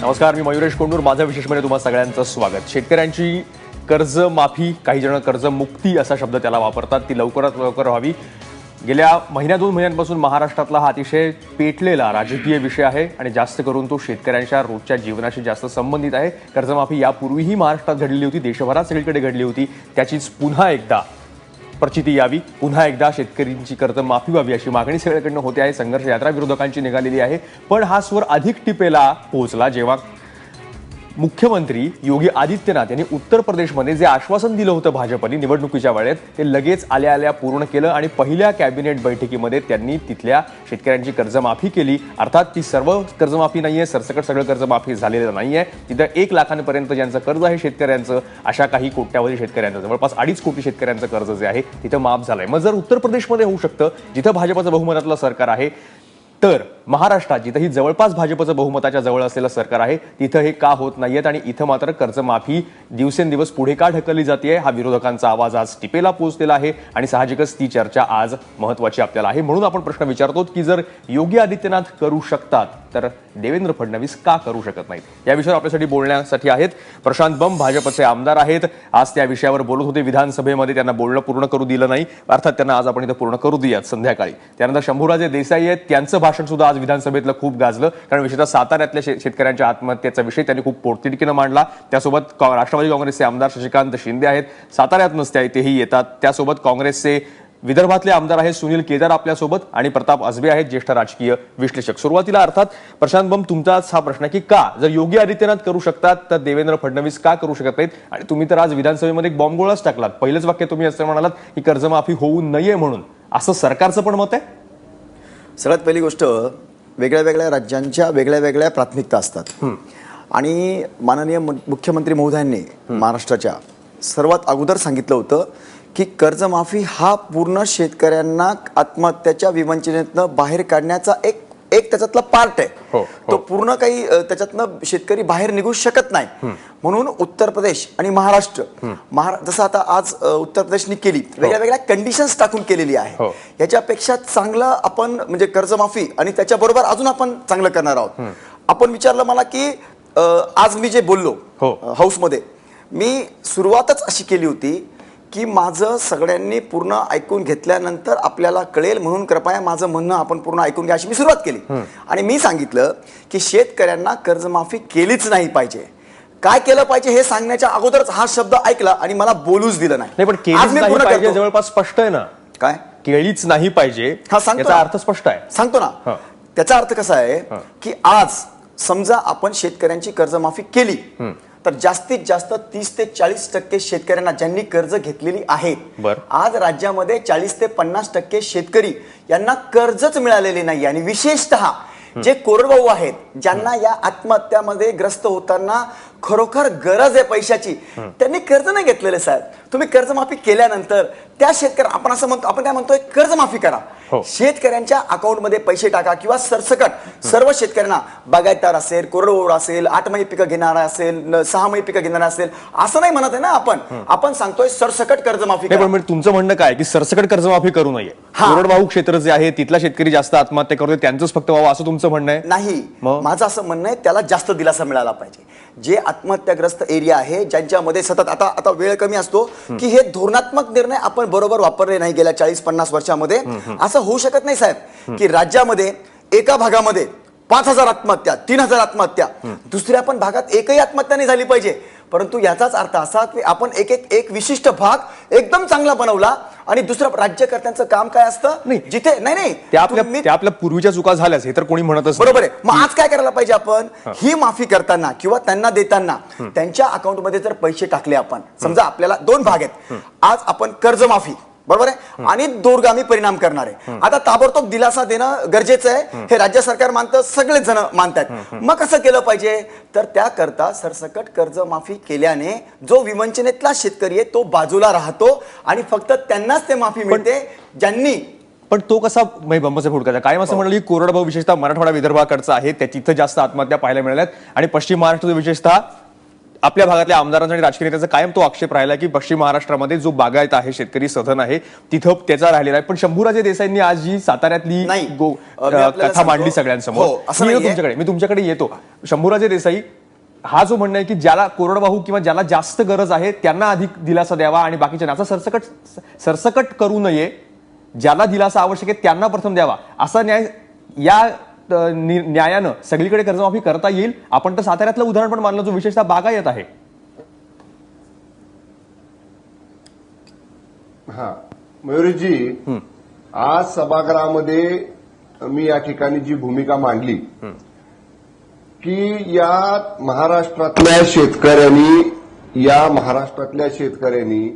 नमस्कार, मी मयुरेश कोंडूर. माझा विशेषमध्ये तुम्हा सगळ्यांचं स्वागत. शेतकऱ्यांची कर्जमाफी, काही जण कर्जमुक्ती असा शब्द त्याला वापरतात, ती लवकरात लवकर व्हावी. गेल्या दोन महिन्यांपासून महाराष्ट्रातला हा अतिशय पेटलेला राजकीय विषय आहे आणि जास्त करून तो शेतकऱ्यांच्या रोजच्या जीवनाशी जास्त संबंधित आहे. कर्जमाफी यापूर्वीही महाराष्ट्रात घडलेली होती, देशभरात सगळीकडे घडली होती. त्याचीच पुन्हा एकदा प्रचिती यावी, पुन्हा एकदा शेतकऱ्यांची कर्जमाफी व्हावी अशी मागणी सगळीकडनं होते आहे. संघर्ष यात्रा विरोधकांची निघालेली आहे. पण हा स्वर अधिक टिपेला पोहोचला जेव्हा मुख्यमंत्री योगी आदित्यनाथ यांनी उत्तर प्रदेशमध्ये जे आश्वासन दिलं होतं भाजपने निवडणुकीच्या वेळेत, ते लगेच आल्या आल्या पूर्ण केलं आणि पहिल्या कॅबिनेट बैठकीमध्ये त्यांनी तिथल्या शेतकऱ्यांची कर्जमाफी केली. अर्थात ती सर्व कर्जमाफी नाहीये, सरसकट सगळं कर्जमाफी झालेलं नाहीये. तिथं 1 लाखांपर्यंत ज्यांचं कर्ज आहे शेतकऱ्यांचं, अशा काही कोट्यावधी शेतकऱ्यांचं, जवळपास 2.5 कोटी शेतकऱ्यांचं कर्ज जे आहे तिथं माफ झालंय. मग जर उत्तर प्रदेशमध्ये होऊ शकतं, जिथं भाजपचं बहुमतातलं सरकार आहे, तर महाराष्ट्रात जिथं ही जवळपास भाजपचं बहुमताच्या जवळ असलेलं सरकार आहे, तिथं हे का होत नाहीयेत आणि इथं मात्र कर्जमाफी दिवसेंदिवस पुढे का ढकलली जाते, हा विरोधकांचा आवाज आज टिपेला पोहोचलेला आहे आणि साहजिकच ती चर्चा आज महत्वाची आपल्याला आहे. म्हणून आपण प्रश्न विचारतो की जर योगी आदित्यनाथ करू शकतात तर देवेंद्र फडणवीस का करू शकत नाहीत. या विषयावर आपल्यासाठी बोलण्यासाठी आहेत प्रशांत बंब, भाजपचे आमदार आहेत. आज त्या विषयावर बोलत होते विधानसभेमध्ये, त्यांना बोलणं पूर्ण करू दिलं नाही, अर्थात त्यांना आज आपण इथं पूर्ण करू देऊयात संध्याकाळी. त्यानंतर शंभूराजे देसाई आहेत, त्यांचं भाषण सुद्धा आज विधानसभेतलं खूप गाजलं, कारण विशेषतः साताऱ्यातल्या शेतकऱ्यांच्या आत्महत्येचा विषय त्यांनी खूप पोटतिडकीनं मांडला. त्यासोबत राष्ट्रवादी काँग्रेसचे आमदार शशिकांत शिंदे आहेत, साताऱ्यातूनच तेही येतात. त्यासोबत काँग्रेसचे विदर्भातले आमदार आहेत सुनील केदार आपल्यासोबत आणि प्रताप आजबे आहेत, ज्येष्ठ राजकीय विश्लेषक. सुरुवातीला अर्थात प्रशांत बंब, तुमचाच हा प्रश्न की का जर योगी आदित्यनाथ करू शकतात तर देवेंद्र फडणवीस का करू शकत नाहीत? आणि तुम्ही तर आज विधानसभेमध्ये एक बॉम्बगोळाच टाकलात. पहिलंच वाक्य तुम्ही असं म्हणालात की कर्जमाफी होऊ नये म्हणून. असं सरकारचं पण मत आहे? सगळ्यात पहिली गोष्ट, वेगळ्या वेगळ्या राज्यांच्या वेगळ्या वेगळ्या प्राथमिकता असतात आणि माननीय मुख्यमंत्री महोदयांनी महाराष्ट्राच्या सर्वात अगोदर सांगितलं होतं की कर्जमाफी हा पूर्ण शेतकऱ्यांना आत्महत्याच्या विवंचनेतनं बाहेर काढण्याचा एक त्याच्यातला पार्ट आहे. तो पूर्ण काही त्याच्यातनं शेतकरी बाहेर निघू शकत नाही. म्हणून उत्तर प्रदेश आणि महाराष्ट्र जसं आता आज उत्तर प्रदेशने केली, वेगळ्या वेगळ्या कंडिशन्स टाकून केलेली आहे. याच्यापेक्षा चांगलं आपण म्हणजे कर्जमाफी आणि त्याच्याबरोबर अजून आपण चांगलं करणार आहोत. आपण विचारलं मला की आज मी जे बोललो हाऊसमध्ये, मी सुरुवातच अशी केली होती की माझं सगळ्यांनी पूर्ण ऐकून घेतल्यानंतर आपल्याला कळेल, म्हणून कृपया माझं म्हणणं आपण पूर्ण ऐकून घ्या, अशी मी सुरुवात केली. आणि मी सांगितलं की शेतकऱ्यांना कर्जमाफी केलीच नाही पाहिजे. काय केलं पाहिजे हे सांगण्याच्या अगोदरच हा शब्द ऐकला आणि मला बोलूच दिलं नाही. पण केलीच नाही पाहिजे जवळपास स्पष्ट आहे ना. काय केलीच नाही पाहिजे हा सांगतो, याचा अर्थ स्पष्ट आहे. सांगतो ना. त्याचा अर्थ कसा आहे की आज समजा आपण शेतकऱ्यांची कर्जमाफी केली तर जास्तीत जास्त 30 ते 40% शेतकऱ्यांना ज्यांनी कर्ज घेतलेली आहेत, आज राज्यामध्ये 40 ते 50% शेतकरी यांना कर्जच मिळालेले नाही. आणि विशेषतः जे कोरडवाहू आहेत, ज्यांना या आत्महत्यामध्ये ग्रस्त होताना खरोखर गरज आहे पैशाची, त्यांनी कर्ज नाही घेतलेले. साहेब, तुम्ही कर्जमाफी केल्यानंतर त्या शेतकऱ्या आपण असं म्हणतो, आपण काय म्हणतोय, कर्जमाफी करा, शेतकऱ्यांच्या अकाउंटमध्ये पैसे टाका किंवा सरसकट सर्व शेतकऱ्यांना, बागायतदार असेल, कोरडवाहू असेल, 8 महिने पिकं घेणारा असेल, 6 महिने पिकं घेणारा असेल, असं नाही म्हणत आहे ना आपण सांगतोय सरसकट कर्जमाफी करा. पण तुमचं म्हणणं काय की सरसकट कर्जमाफी करू नये, कोरडवाहू क्षेत्र जे आहे तिथला शेतकरी जास्त आत्महत्या करतोय त्यांचंच फक्त व्हावं असं तुमचं म्हणणं आहे? नाही, माझं असं म्हणणं आहे त्याला जास्त दिलासा मिळाला पाहिजे. जे आत्महत्याग्रस्त एरिया आहे, ज्यांच्यामध्ये सतत आता वेळ कमी असतो की हे धोरणात्मक निर्णय आपण बरोबर वापरले नाही गेल्या 40-50 वर्षामध्ये. असं होऊ शकत नाही साहेब की राज्यामध्ये एका भागामध्ये 5,000 आत्महत्या, 3,000 आत्महत्या, दुसऱ्या पण भागात एकही आत्महत्या नाही झाली पाहिजे. परंतु याचाच अर्थ असा की आपण एक विशिष्ट भाग एकदम चांगला बनवला आणि दुसरं राज्यकर्त्यांचं काम काय असतं, जिथे नाही त्या आपल्या पूर्वीच्या चुका झाल्याच, हे तर कोणी म्हणतच बरोबर आहे. मग आज काय करायला पाहिजे, आपण ही माफी करताना किंवा त्यांना देताना त्यांच्या अकाउंटमध्ये जर पैसे टाकले, आपण समजा आपल्याला 2 भाग आहेत, आज आपण कर्जमाफी बरोबर आहे आणि दूरगामी परिणाम करणार आहे. आता ताबडतोब दिलासा देणं गरजेचं आहे, हे राज्य सरकार मानतं, सगळेच जण मानतात. मग कसं केलं पाहिजे, तर त्याकरता सरसकट कर्जमाफी केल्याने जो विवंचनेतला शेतकरी आहे तो बाजूला राहतो आणि फक्त त्यांनाच ते माफी मिळते ज्यांनी. पण तो कसा बंबचा फुटकाचा कायम असं म्हणाल की कोरडवाहू विशेषतः मराठवाडा विदर्भाकडचा आहे, तिथं जास्त आत्महत्या पाहायला मिळाल्यात आणि पश्चिम महाराष्ट्र विशेषतः आपल्या भागातल्या आमदारांचा आणि राजकीय नेत्याचा कायम तो आक्षेप राहिला की पश्चिम महाराष्ट्रामध्ये जो बागायत आहे, शेतकरी सदन आहे, तिथं त्याचा राहिलेला आहे. पण शंभूराजे देसाईंनी आज जी साताऱ्यातली कथा मांडली सगळ्यांसमोर, मी तुमच्याकडे येतो. शंभूराजे देसाई हा जो म्हणणं आहे की ज्याला कोरडवाहू किंवा ज्याला जास्त गरज आहे त्यांना अधिक दिलासा द्यावा आणि बाकीच्या याचा सरसकट करू नये, ज्याला दिलासा आवश्यक आहे त्यांना प्रथम द्यावा, असा न्याय या न्यायानं सगळीकडे कर्जमाफी करता येईल. आपण तर साताऱ्यातलं उदाहरण पण मानलं, जो विशेषतः बागायत आहे. हा मयुरीजी, आज सभागृहामध्ये मी या ठिकाणी जी भूमिका मांडली की या महाराष्ट्रातल्या शेतकऱ्यांनी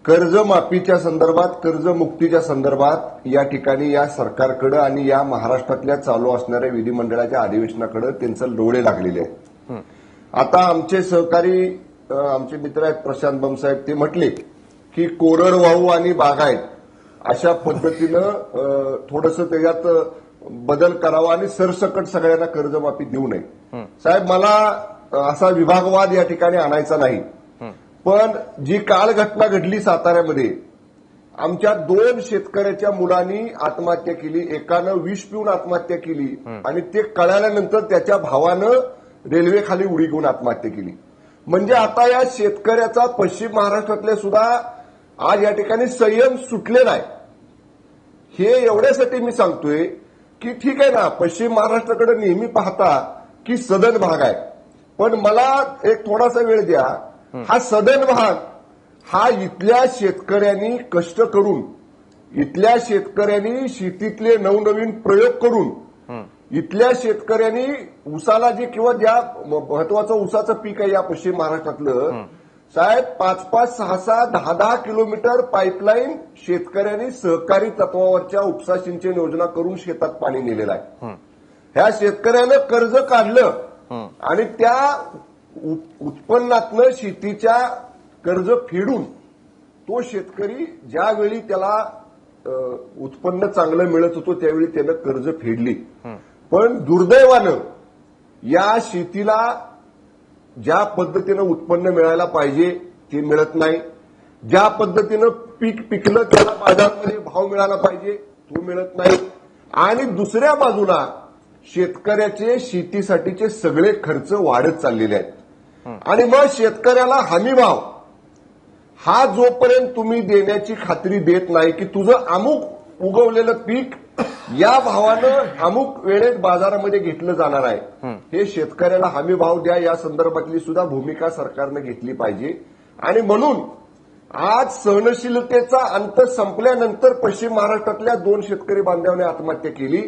कर्जमाफीच्या संदर्भात, कर्जमुक्तीच्या संदर्भात या ठिकाणी या सरकारकडे आणि या महाराष्ट्रातल्या चालू असणाऱ्या विधिमंडळाच्या अधिवेशनाकडे त्यांचं डोळे लागलेले आहेत. आता आमचे सहकारी, आमचे मित्र आहेत प्रशांत बमसाहेब, ते म्हटले की कोरडवाहू आणि बागायत अशा पद्धतीनं थोडंसं त्याच्यात बदल करावा आणि सरसकट सगळ्यांना कर्जमाफी देऊ नये. साहेब, मला असा विभागवाद या ठिकाणी आणायचा नाही, पण जी काल घटना घडली साताऱ्यामध्ये, आमच्या 2 शेतकऱ्याच्या मुलांनी आत्महत्या केली, एकानं विष पिऊन आत्महत्या केली आणि ते कळाल्यानंतर त्याच्या भावानं रेल्वेखाली उडी घेऊन आत्महत्या केली. म्हणजे आता या शेतकऱ्याचा पश्चिम महाराष्ट्रातल्या सुद्धा आज या ठिकाणी संयम सुटलेला आहे. हे एवढ्यासाठी मी सांगतोय की ठीक आहे ना, पश्चिम महाराष्ट्राकडे नेहमी पाहता की सदन भाग आहे, पण मला एक थोडासा वेळ द्या. हा सदन भाग हा इथल्या शेतकऱ्यांनी कष्ट करून, इथल्या शेतकऱ्यांनी शेतीतले नवनवीन प्रयोग करून, इथल्या शेतकऱ्यांनी ऊसाला जे किंवा ज्या महत्वाचं ऊसाचं पीक आहे या पश्चिम महाराष्ट्रातलं, साहेब 5-5, 6-6, 10-10 किलोमीटर पाईपलाईन शेतकऱ्यांनी सहकारी तत्वावरच्या उपसा सिंचन योजना करून शेतात पाणी नेलेलं आहे. ह्या शेतकऱ्यानं कर्ज काढलं आणि त्या उत्पन्नातनं शेतीच्या कर्ज फेडून तो शेतकरी ज्यावेळी त्याला उत्पन्न चांगलं मिळत होतं त्यावेळी त्यानं कर्ज फेडली. पण दुर्दैवानं या शेतीला ज्या पद्धतीनं उत्पन्न मिळायला पाहिजे ते मिळत नाही, ज्या पद्धतीनं पीक पिकलं त्याला बाजारामध्ये भाव मिळाला पाहिजे तो मिळत नाही, आणि दुसऱ्या बाजूला शेतकऱ्याचे शेतीसाठीचे सगळे खर्च वाढत चाललेले आहेत. आणि मग शेतकऱ्याला हमी भाव हा जोपर्यंत तुम्ही देण्याची खात्री देत नाही की तुझं अमुक उगवलेलं पीक या भावानं अमुक वेळेत बाजारामध्ये घेतलं जाणार आहे, हे शेतकऱ्याला हमी भाव द्या, या संदर्भातली सुद्धा भूमिका सरकारनं घेतली पाहिजे. आणि म्हणून आज सहनशीलतेचा अंत संपल्यानंतर पश्चिम महाराष्ट्रातल्या 2 शेतकरी बांधवांनी आत्महत्या केली.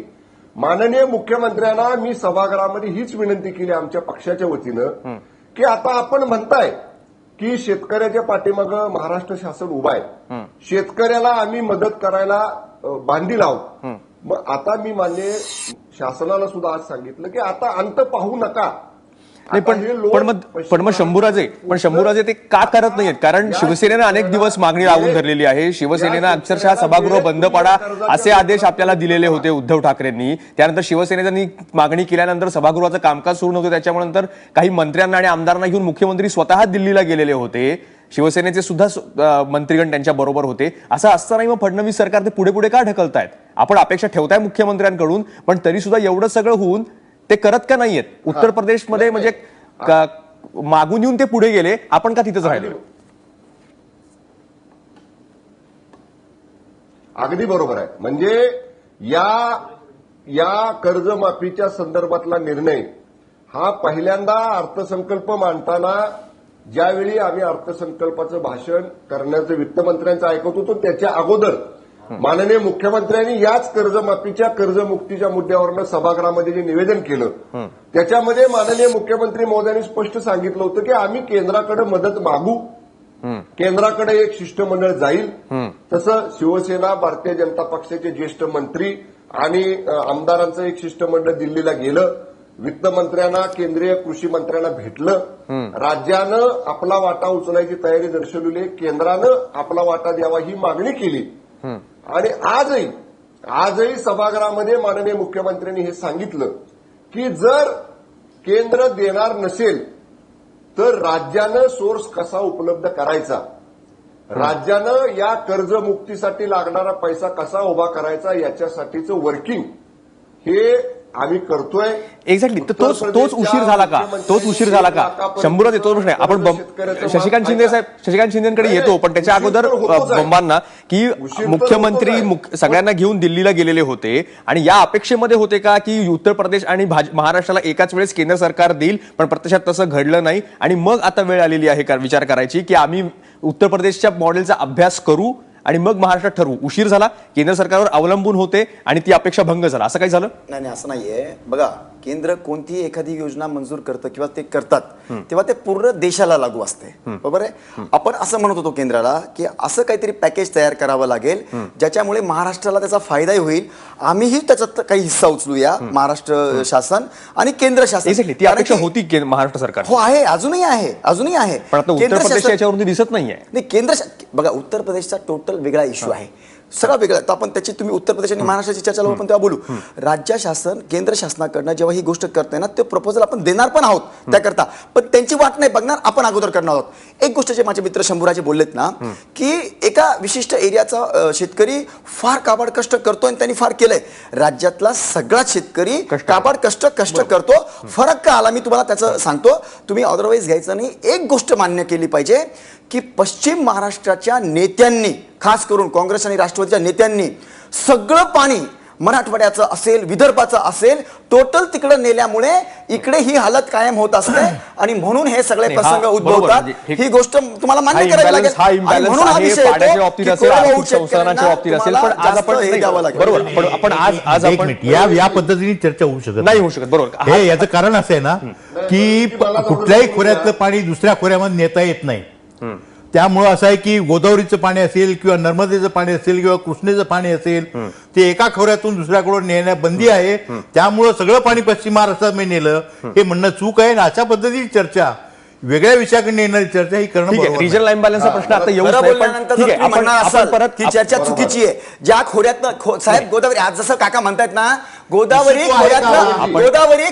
माननीय मुख्यमंत्र्यांना मी सभागृहामध्ये हीच विनंती केली आमच्या पक्षाच्या वतीनं की आता आपण म्हणताय की शेतकऱ्याच्या पाठीमागं महाराष्ट्र शासन उभं आहे, शेतकऱ्याला आम्ही मदत करायला बांधील आहोत. मग आता मी मान्य शासनाला सुद्धा आज सांगितलं की आता अंत पाहू नका. पण शंभूराजे ते का करत नाहीयेत? कारण शिवसेनेनं अनेक दिवस मागणी लावून धरलेली आहे. शिवसेनेनं अक्षरशः सभागृह बंद पाडा असे आदेश आपल्याला दिलेले होते उद्धव ठाकरेंनी. त्यानंतर शिवसेनेने मागणी केल्यानंतर सभागृहाचं कामकाज सुरू नव्हतं. त्याच्यामुळे नंतर काही मंत्र्यांना आणि आमदारांना घेऊन मुख्यमंत्री स्वतः दिल्लीला गेलेले होते. शिवसेनेचे सुद्धा मंत्रीगण त्यांच्या बरोबर होते. असं असतानाही मग फडणवीस सरकार ते पुढे पुढे का ढकलतायत? आपण अपेक्षा ठेवताय मुख्यमंत्र्यांकडून, पण तरी सुद्धा एवढं सगळं होऊन ते करत का नाहीयेत? उत्तर प्रदेशमध्ये म्हणजे मागून येऊन ते पुढे गेले, आपण का तिथंच राहिलो? अगदी बरोबर आहे. म्हणजे या कर्जमाफीच्या संदर्भातला निर्णय हा पहिल्यांदा अर्थसंकल्प मांडताना ज्यावेळी आम्ही अर्थसंकल्पाचं भाषण करण्याचं वित्तमंत्र्यांचं ऐकत होतो त्याच्या अगोदर माननीय मुख्यमंत्र्यांनी याच कर्जमाफीच्या, कर्जमुक्तीच्या मुद्द्यावरनं सभागृहामध्ये जे निवेदन केलं त्याच्यामध्ये माननीय मुख्यमंत्री महोदयांनी स्पष्ट सांगितलं होतं की आम्ही केंद्राकडे मदत मागू, केंद्राकडे एक शिष्टमंडळ जाईल. तसं शिवसेना, भारतीय जनता पक्षाचे ज्येष्ठ मंत्री आणि आमदारांचं एक शिष्टमंडळ दिल्लीला गेलं. वित्तमंत्र्यांना, केंद्रीय कृषी मंत्र्यांना भेटलं. राज्यानं आपला वाटा उचलायची तयारी दर्शवली, केंद्रानं आपला वाटा द्यावा ही मागणी केली. आणि आजही सभागृहामध्ये माननीय मुख्यमंत्र्यांनी हे सांगितलं की जर केंद्र देणार नसेल तर राज्यानं सोर्स कसा उपलब्ध करायचा, राज्यानं या कर्जमुक्तीसाठी लागणारा पैसा कसा उभा करायचा याच्यासाठीचं वर्किंग हे आम्ही करतोय. एक्झॅक्टली. तर तोच उशीर झाला का? तोच उशीर झाला का? शंभरात येतो प्रश्न आहे. आपण शशिकांत शिंदेकडे येतो, पण त्याच्या अगोदर बंबांना की मुख्यमंत्री सगळ्यांना घेऊन दिल्लीला गेलेले होते आणि या अपेक्षेमध्ये होते का की उत्तर प्रदेश आणि महाराष्ट्राला एकाच वेळेस केंद्र सरकार देईल, पण प्रत्यक्षात तसं घडलं नाही आणि मग आता वेळ आलेली आहे विचार करायची की आम्ही उत्तर प्रदेशच्या मॉडेलचा अभ्यास करू आणि मग महाराष्ट्रात ठरवू. उशीर झाला, केंद्र सरकारवर अवलंबून होते आणि ती अपेक्षा भंग झाला, असं काही झालं नाही. असं नाहीये. बघा, केंद्र कोणतीही एखादी योजना मंजूर करतं किंवा ते करतात तेव्हा ते पूर्ण देशाला लागू असते, बरोबर आहे. आपण असं म्हणत होतो केंद्राला की असं काहीतरी पॅकेज तयार करावं लागेल ज्याच्यामुळे महाराष्ट्राला त्याचा फायदाही होईल, आम्हीही त्याच्यात काही हिस्सा उचलूया, महाराष्ट्र शासन आणि केंद्र शासन. ती अपेक्षा होती महाराष्ट्र सरकार. हो, आहे, अजूनही आहे, अजूनही आहे. पण आता उत्तर प्रदेश याच्यावरून दिसत नाहीये. नाही, केंद्र बघा, उत्तर प्रदेशचा टोटल वेगळा इश्यू आहे, सगळा वेगळा. तर आपण त्याची तुम्ही उत्तर प्रदेश आणि महाराष्ट्राची चर्चा लावू, पण तेव्हा बोलू. राज्य शासन केंद्र शासनाकडनं जेव्हा ही गोष्ट करते ना, ते प्रपोजल आपण देणार पण आहोत त्याकरता, पण त्यांची वाट नाही बघणार, आपण अगोदर करणार आहोत. एक गोष्ट जे माझे मित्र शंभूराजे बोललेत ना, की एका विशिष्ट एरियाचा शेतकरी फार काबाड कष्ट करतो आणि त्यांनी फार केलंय. राज्यातला सगळाच शेतकरी काबाड कष्ट करतो. फरक का आला मी तुम्हाला त्याचं सांगतो, तुम्ही अदरवाईज घ्यायचं नाही. एक गोष्ट मान्य केली पाहिजे की पश्चिम महाराष्ट्राच्या नेत्यांनी, खास करून काँग्रेस आणि राष्ट्रवादीच्या नेत्यांनी, सगळं पाणी मराठवाड्याचं असेल, विदर्भाचं असेल, टोटल तिकडे नेल्यामुळे इकडे ही हालत कायम होत असते आणि म्हणून हे सगळे प्रसंग उद्भवतात. ही गोष्ट तुम्हाला मान्य करावी लागेल. म्हणून हा विषय या पद्धतीने चर्चा होऊ शकत नाही, होऊ शकत. बरोबर. हे याचं कारण असं आहे ना की कुठल्याही खोऱ्यातलं पाणी दुसऱ्या खोऱ्यामध्ये नेता येत नाही. त्यामुळं असं आहे की गोदावरीचं पाणी असेल किंवा नर्मदेचं पाणी असेल किंवा कृष्णेचं पाणी असेल, ते एका खोऱ्यातून दुसऱ्याकडून नेण्या बंदी आहे. त्यामुळं सगळं पाणी पश्चिम महाराष्ट्रात मी नेलं हे म्हणणं चूक आहे. अशा पद्धतीची चर्चा, वेगळ्या विषयाकडे नेणारी चर्चा ही करणं रिजनल इम्बॅलन्सचा प्रश्न आता येऊ परत ही चर्चा चुकीची आहे. ज्या खोऱ्यातनं साहेब गोदावरी, आज जसं काका म्हणतायत ना, गोदावरी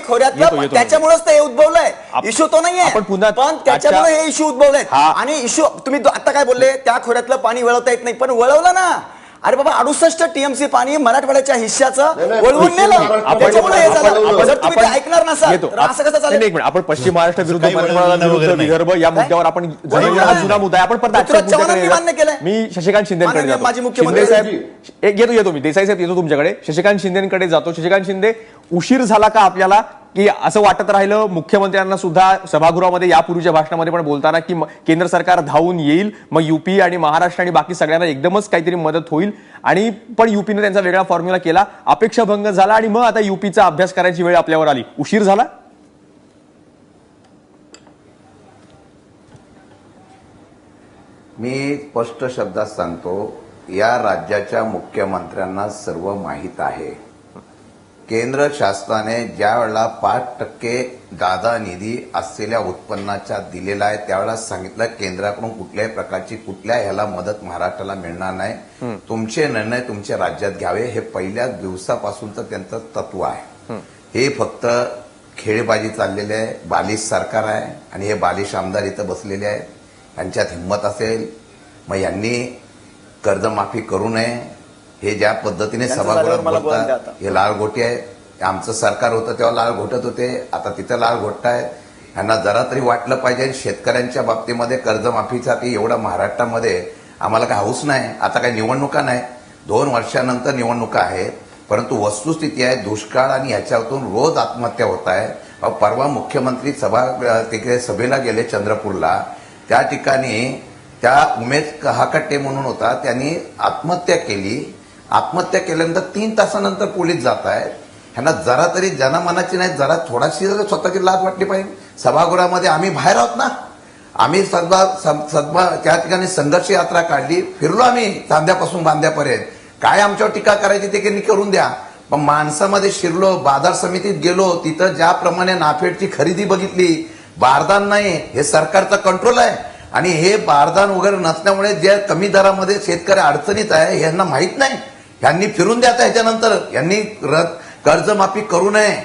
खोऱ्यातलं त्याच्यामुळेच ते उद्भवलंय. इश्यू तो नाहीये, पण त्याच्यामुळे हे इश्यू उद्भवलेत. आणि इश्यू तुम्ही आता काय बोलले, त्या खोऱ्यातलं पाणी वळवता येत नाही, पण वळवलं ना. अरे बाबा, 68 टीएमसी पाणी मराठवाड्याच्या हिश्श्याचं वळवून नेलं, त्याच्यामुळे हे झालं. जर तुम्ही ते ऐकणार नसाल तर असं कसं चालेल? एक मिनिट, आपण पश्चिम महाराष्ट्र विरुद्ध मराठवाडा विरुद्ध विदर्भ या मुद्द्यावर आपण हा जुना मुद्दा आहे. आपण परत मी शशिकांत शिंदेकडे जातो. शिंदे साहेब येतो मी, देसाई साहेब येतो तुमच्याकडे. शशिकांत शिंदेकडे जातो. शशिकांत शिंदे, उशीर झाला का आपल्याला, की असं वाटत राहिलं मुख्यमंत्र्यांना सुद्धा सभागृहामध्ये यापूर्वीच्या भाषणामध्ये पण बोलताना की केंद्र सरकार धावून येईल, मग युपी आणि महाराष्ट्र आणि बाकी सगळ्यांना एकदमच काहीतरी मदत होईल, आणि पण युपीने त्यांचा वेगळा फॉर्म्युला केला, अपेक्षा भंग झाला आणि मग आता युपीचा अभ्यास करायची वेळ आपल्यावर आली. उशीर झाला. मी स्पष्ट शब्दात सांगतो, या राज्याच्या मुख्यमंत्र्यांना सर्व माहीत आहे. केंद्र शासनाने ज्या वेळेला 5% दादा निधी असलेल्या उत्पन्नाच्या दिलेला आहे, त्यावेळेला सांगितलं केंद्राकडून कुठल्याही प्रकारची कुठल्या ह्याला मदत महाराष्ट्राला मिळणार नाही, तुमचे निर्णय तुमच्या राज्यात घ्यावे, हे पहिल्याच दिवसापासूनचं त्यांचं तत्व आहे. हे फक्त खेळबाजी चाललेली आहे. बालिश सरकार आहे आणि हे बालिश आमदार इथं बसलेले आहेत. यांच्यात हिंमत असेल मग यांनी कर्जमाफी करू नये. हे ज्या पद्धतीने सभागृहात बोलतात, हे लाल घोटे आहे. आमचं सरकार होतं तेव्हा लाल घोटत होते, आता तिथं लाल घोटताय. यांना जरा तरी वाटलं पाहिजे शेतकऱ्यांच्या बाबतीमध्ये कर्जमाफीचा ती एवढा महाराष्ट्रामध्ये आम्हाला काय हाऊस नाही. आता काही निवडणुका नाही, 2 वर्षानंतर निवडणुका आहेत, परंतु वस्तुस्थिती आहे दुष्काळ आणि ह्याच्यातून रोज आत्महत्या होत आहे. परवा मुख्यमंत्री तिकडे सभेला गेले चंद्रपूरला, त्या ठिकाणी त्या उमेश हाकट्टे म्हणून होता, त्यांनी आत्महत्या केली. आत्महत्या केल्यानंतर 3 तासानंतर पोलीस जात आहेत. ह्यांना जरा तरी जनमानाची नाही, जरा थोडाशी स्वतःची लाज वाटली पाहिजे. सभागृहामध्ये आम्ही बाहेर आहोत ना, आम्ही सद्मा त्या ठिकाणी संघर्ष यात्रा काढली, फिरलो आम्ही चांद्यापासून बांद्यापर्यंत. काय आमच्यावर टीका करायची ते करून द्या, पण माणसामध्ये शिरलो, बाजार समितीत गेलो, तिथं ज्याप्रमाणे नाफेडची खरेदी बघितली, बारदान नाही, हे सरकारचा कंट्रोल आहे. आणि हे बारदान वगैरे नसल्यामुळे जे कमी दरामध्ये शेतकरी अडचणीत आहे हे यांना माहीत नाही. यांनी फिरून द्यायचं, ह्याच्यानंतर यांनी कर्जमाफी करू नये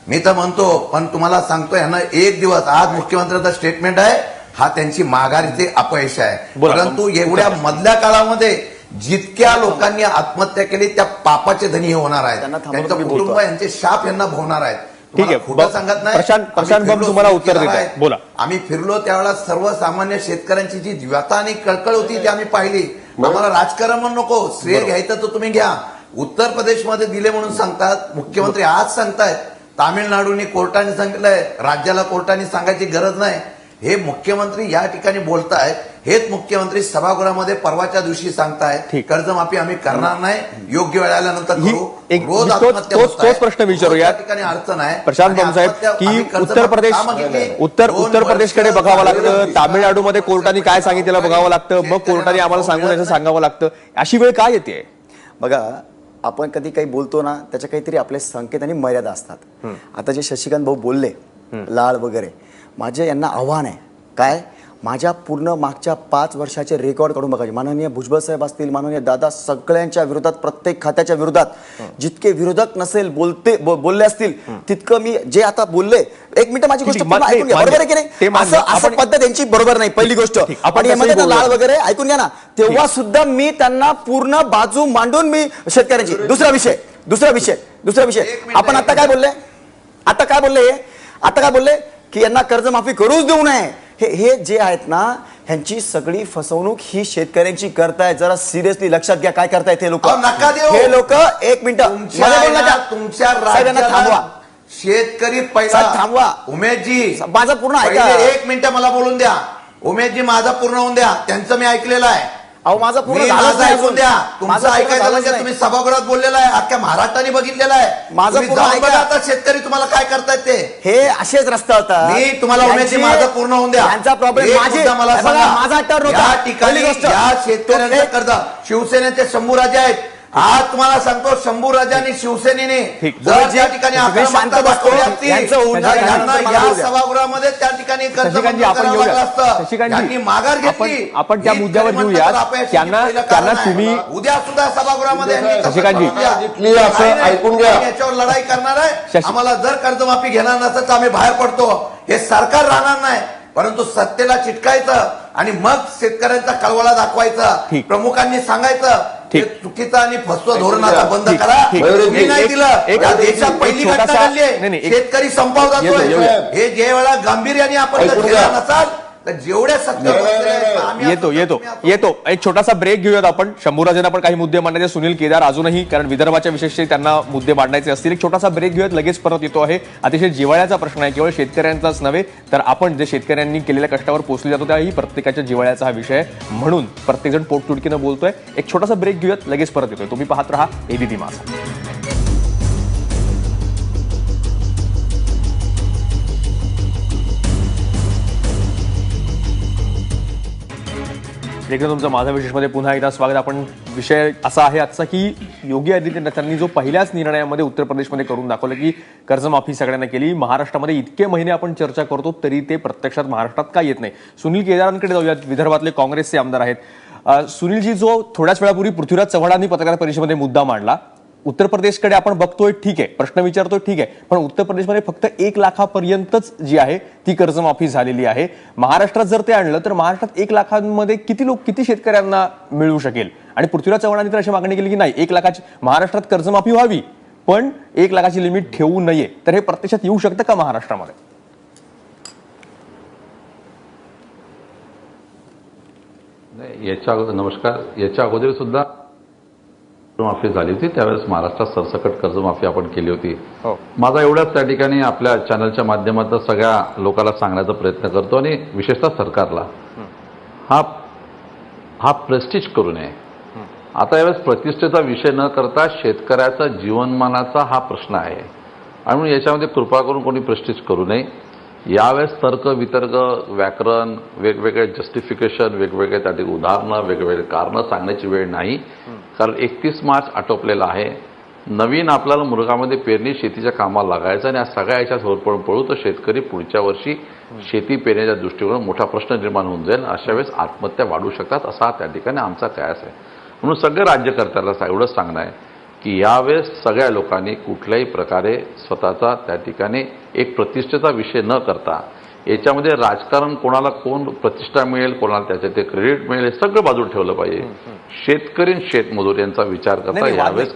मी तर म्हणतो. पण तुम्हाला सांगतो, यांना एक दिवस, आज मुख्यमंत्र्यांचं स्टेटमेंट आहे, हा त्यांची माघारीचे अपयश आहे. परंतु एवढ्या मधल्या काळामध्ये जितक्या लोकांनी आत्महत्या केली त्या पापाचे धनी हे होणार आहेत. त्यांना थांबवून त्यांचं मी कुटुंब बोलतोय. यांचे शाप यांना भोवणार आहेत. ठीक आहे. तुम्हाला खोटं सांगत नाही. प्रशांत आम्ही बम फिरलो, तुम्हाला उत्तर सुरू देत आहे. केलं बोला. आम्ही फिरलो त्यावेळेला सर्वसामान्य शेतकऱ्यांची जी व्यथा आणि कळकळ होती ती आम्ही पाहिली. आम्हाला राजकारण म्हणून नको, श्रेय घ्यायचं तर तुम्ही घ्या. उत्तर प्रदेशमध्ये दिले म्हणून सांगतात, मुख्यमंत्री आज सांगतायत तामिळनाडूने कोर्टाने सांगितलंय, राज्याला कोर्टाने सांगायची गरज नाही. हे मुख्यमंत्री या ठिकाणी बोलतायत, हेच मुख्यमंत्री सभागृहामध्ये परवाच्या दिवशी सांगतायत ठीक. कर्जमाफी आम्ही करणार नाही, योग्य वेळ आल्यानंतर करू. रोज तोच- आत्महत्या तोच- होत आहेत. तोच प्रश्न विचारूया. रोज त्या ठिकाणी अडचण आहे. प्रशांत आणि बम साहेब आत्महत्या की आम्ही कर्जमाफी उत्तर प्रदेश का मागितली? उत्तर 2 उत्तर प्रदेशकडे वर्ष बघावं झाली लागतं, होती. तामिळनाडूमध्ये कोर्टाने काय सांगितलं बघावं लागतं, मग कोर्टाने आम्हाला सांगून याचं सांगावं लागतं. अशी वेळ काय येते? बघा, आपण कधी काही बोलतो ना, त्याच्या काहीतरी आपले संकेत आणि मर्यादा असतात. आता जे शशिकांत भाऊ बोलले लाळ वगैरे, माझे यांना आव्हान आहे काय, माझ्या पूर्ण मागच्या 5 वर्षाचे रेकॉर्ड काढून बघायचे. माननीय भुजबळ साहेब असतील, माननीय दादा, सगळ्यांच्या विरोधात, प्रत्येक खात्याच्या विरोधात जितके विरोधक नसेल बोलले असतील तितकं मी जे आता बोलले. एक मिनिट माझी गोष्ट पूर्ण ऐकून घ्या. बरोबर आहे की ते नाही? असं पद्धत यांची बरोबर नाही. पहिली गोष्ट. आपण आणि यामध्ये तसंही लाळ बोलू. वगैरे ऐकून घ्या ना, तेव्हा सुद्धा मी त्यांना पूर्ण बाजू मांडून मी शेतकऱ्यांची. दुसरा विषय आपण आता काय बोलले की यांना कर्जमाफी करूच देऊ नये. हे जे आहेत ना, ह्यांची सगळी फसवणूक ही शेतकऱ्यांची करतायत. जरा सिरियसली लक्षात घ्या काय करतायत हे लोक. अहो, नका देऊ. हे लोक, एक मिनिट तुमच्या साहेब, यांना थांबवा. राज्याला शेतकरी पहिला साहेब, थांबवा. उमेशजी माझं पूर्ण ऐका. पहिले 1 मिनिट मला बोलून द्या. उमेशजी माझा पूर्ण होऊन द्या. त्यांचं मी ऐकलेलं आहे. अहो, माझं पूर्ण मी झालंच माझं नाही ऐकून अजून. द्या. माझं तुमचं पूर्ण ऐकायचं झालंच म्हणजे नाही. तुम्ही सभागृहात बोललेलं आहे, अख्ख्या महाराष्ट्राने बघितलेलं आहे. माझं तुम्ही पूर्ण जाऊन ऐका. बघा आता शेतकरी तुम्हाला काय करतायत ते. हे असेच रस्ता होता. मी तुम्हाला उमेशजी माझं पूर्ण होऊन द्या. यांचा प्रॉब्लेम एक माझे मुद्दा मला हे बघा, सांगा. माझा टर्न होता. या ठिकाणी पहिली गोष्ट. या शेतकऱ्यांचं एक- कर्ज शिवसेनेचे शंभूराजे आहेत. आज तुम्हाला सांगतो शंभूराजे आणि शिवसेनेने ठीक. जर त्या ठिकाणी तुम्ही शांत आक्रमकता बसतो. दाखवली असती, यांचं होऊन तर जाईल. यांना मला या बोलू द्या. सभागृहामध्ये त्या ठिकाणी कर्ज शशिकांतजी, मंजूर आपण करावं येऊया. लागलं असतं. शशिकांतजी, यांनी माघार घेतली. आपण त्या हीच मुद्द्यावर खरी येऊयात. म्हणतात अपयशाची त्यांना- पहिलं त्यांना कारण आहे. तुम्ही- उद्या सुद्धा सभागृहामध्ये यांनी शशिकांतजी, जिथली असं ऐकून घ्या. आम्ही याच्यावर लढाई करणार आहे. शशि- आम्हाला जर कर्जमाफी घेणार नसेल तर आम्ही बाहेर पडतो. हे सरकार राहणार नाही, परंतु सत्तेला चिटकायचं आणि मग शेतकऱ्यांचा कळवळा दाखवायचा. ठीक. प्रमुखांनी सांगायचं ठीक. हे चुकीचं आणि फसवं धोरण आता बंद ठीक. करा. ठीक. तुम्ही नाही एक- दिलं. एक- या देशात पहिली एक घटना छोटासा- घडली आहे. नाही, नाही, एक- शेतकरी संपाव येऊया. जातोय. हे जे वेळा गांभीर्याने आपण जर ऐकून घेणार घ्या. नसाल तर जेवढ्या सत्तेवर बसलेले आहेत, आम्ही येतो एक छोटासा ब्रेक घेऊयात आपण. शंभूराजेंना पण काही मुद्दे मांडायचे, सुनील केदार अजूनही, कारण विदर्भाच्या विशेष त्यांना मुद्दे मांडायचे असतील. एक छोटासा ब्रेक घेऊयात, लगेच परत येतो आहे. अतिशय जिव्हाळ्याचा प्रश्न आहे, केवळ शेतकऱ्यांचाच नव्हे तर आपण जे शेतकऱ्यांनी केलेल्या कष्टावर पोहोचले जातो त्याही प्रत्येकाच्या जिव्हाळ्याचा हा विषय आहे. म्हणून प्रत्येकजण पोटतिडकीनं बोलतोय. एक छोटासा ब्रेक घेऊयात, लगेच परत येतोय. तुम्ही पाहत राहा एबीपी माझा. एकदा तुमचं माझा विशेषमध्ये पुन्हा एकदा स्वागत. आपण विषय असा आहे आजचा की योगी आदित्यनाथांनी जो पहिल्याच निर्णयामध्ये उत्तर प्रदेशमध्ये करून दाखवलं की कर्जमाफी सगळ्यांना केली. महाराष्ट्रामध्ये इतके महिने आपण चर्चा करतो तरी ते प्रत्यक्षात महाराष्ट्रात का येत नाही. सुनील केदारांकडे जाऊयात, विदर्भातले काँग्रेसचे आमदार आहेत. सुनीलजी, जो थोड्याच वेळापूर्वी पृथ्वीराज चव्हाणांनी पत्रकार परिषदेमध्ये मुद्दा मांडला, उत्तर प्रदेशकडे आपण बघतोय, ठीक आहे, प्रश्न विचारतोय, ठीक आहे, पण उत्तर प्रदेशमध्ये फक्त 1 लाखापर्यंतच जी आहे ती कर्जमाफी झालेली आहे. महाराष्ट्रात जर ते आणलं तर महाराष्ट्रात 1 लाखांमध्ये किती शेतकऱ्यांना मिळू शकेल? आणि पृथ्वीराज चव्हाणांनी तर अशी मागणी केली की नाही, 1 लाखाची महाराष्ट्रात कर्जमाफी व्हावी, पण 1 लाखाची लिमिट ठेवू नये. तर हे प्रत्यक्षात येऊ शकतं का महाराष्ट्रामध्ये? नमस्कार. याच्या अगोदर सुद्धा कर्जमाफी झाली होती, त्यावेळेस महाराष्ट्रात सरसकट कर्जमाफी आपण केली होती. माझा एवढाच त्या ठिकाणी आपल्या चॅनलच्या माध्यमातून सगळ्या लोकांना सांगण्याचा प्रयत्न करतो आणि विशेषतः सरकारला हा प्रेस्टिज करू नये. आता यावेळेस प्रतिष्ठेचा विषय न करता शेतकऱ्याचा जीवनमानाचा हा प्रश्न आहे आणि म्हणून याच्यामध्ये कृपा करून कोणी प्रेस्टिज करू नये. यावेळेस तर्क वितर्क, व्याकरण, वेगवेगळे जस्टिफिकेशन, वेगवेगळे त्या उदाहरणं, वेगवेगळे कारणं सांगण्याची वेळ नाही. कारण 31 मार्च आटोपलेला आहे. नवीन आपल्याला मुलगामध्ये पेरणी शेतीच्या कामाला लागायचं आणि या सगळ्या याच्यात होरपळून पडू तर शेतकरी पुढच्या वर्षी शेती पेरण्याच्या दृष्टीकोनातून मोठा प्रश्न निर्माण होऊन जाईल. अशा वेळेस आत्महत्या वाढू शकतात असा त्या ठिकाणी आमचा कयास आहे. म्हणून सगळ्या राज्यकर्त्याला एवढंच सांगणं आहे की यावेळेस सगळ्या लोकांनी कुठल्याही प्रकारे स्वतःचा त्या ठिकाणी एक प्रतिष्ठेचा विषय न करता याच्यामध्ये राजकारण कोणाला कोण प्रतिष्ठा मिळेल, कोणाला त्याचे ते क्रेडिट मिळेल, हे सगळं बाजूला ठेवलं पाहिजे. शेतकरी आणि शेतमजूर यांचा विचार करता नाही, यावेळेस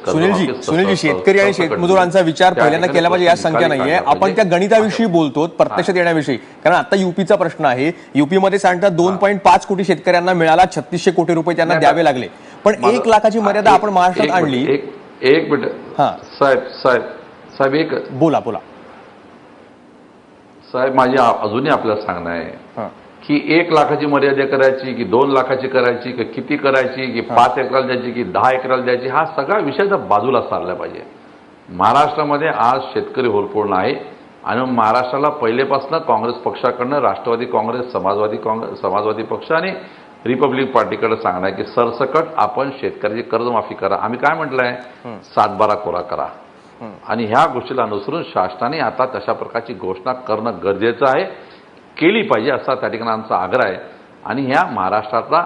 सुनीलजी शेतकरी आणि शेतमजुरांचा विचार पहिल्यांदा केला पाहिजे या संख्या नाहीये. आपण त्या गणिताविषयी बोलतो, प्रत्यक्षात येण्याविषयी. कारण आता युपीचा प्रश्न आहे. युपीमध्ये सांगतात 2.5 कोटी शेतकऱ्यांना मिळाला, 3600 कोटी रुपये त्यांना द्यावे लागले. पण 1 लाखाची मर्यादा आपण महाराष्ट्रात आणली. एक मिनिट साहेब एक बोला. साहेब माझी अजूनही आपल्याला सांगणं आहे की 1 लाखाची मर्यादा करायची की 2 लाखाची करायची की किती करायची की 5 एकराला द्यायची की 10 एकराला द्यायची, हा सगळा विषय तर बाजूला सारला पाहिजे. महाराष्ट्रामध्ये आज शेतकरी होरपूर्ण आहे आणि महाराष्ट्राला पहिलेपासून काँग्रेस पक्षाकडनं राष्ट्रवादी काँग्रेस, समाजवादी पक्ष आणि रिपब्लिक पार्टीकडे सांगणं आहे की सरसकट आपण शेतकऱ्याची कर्जमाफी करा. आम्ही काय म्हटलंय, 7-12 कोरा करा. आणि ह्या गोष्टीला अनुसरून शासनाने आता तशा प्रकारची घोषणा करणं गरजेचं आहे, केली पाहिजे असा त्या ठिकाणी आमचा आग्रह आहे. आणि ह्या महाराष्ट्रातला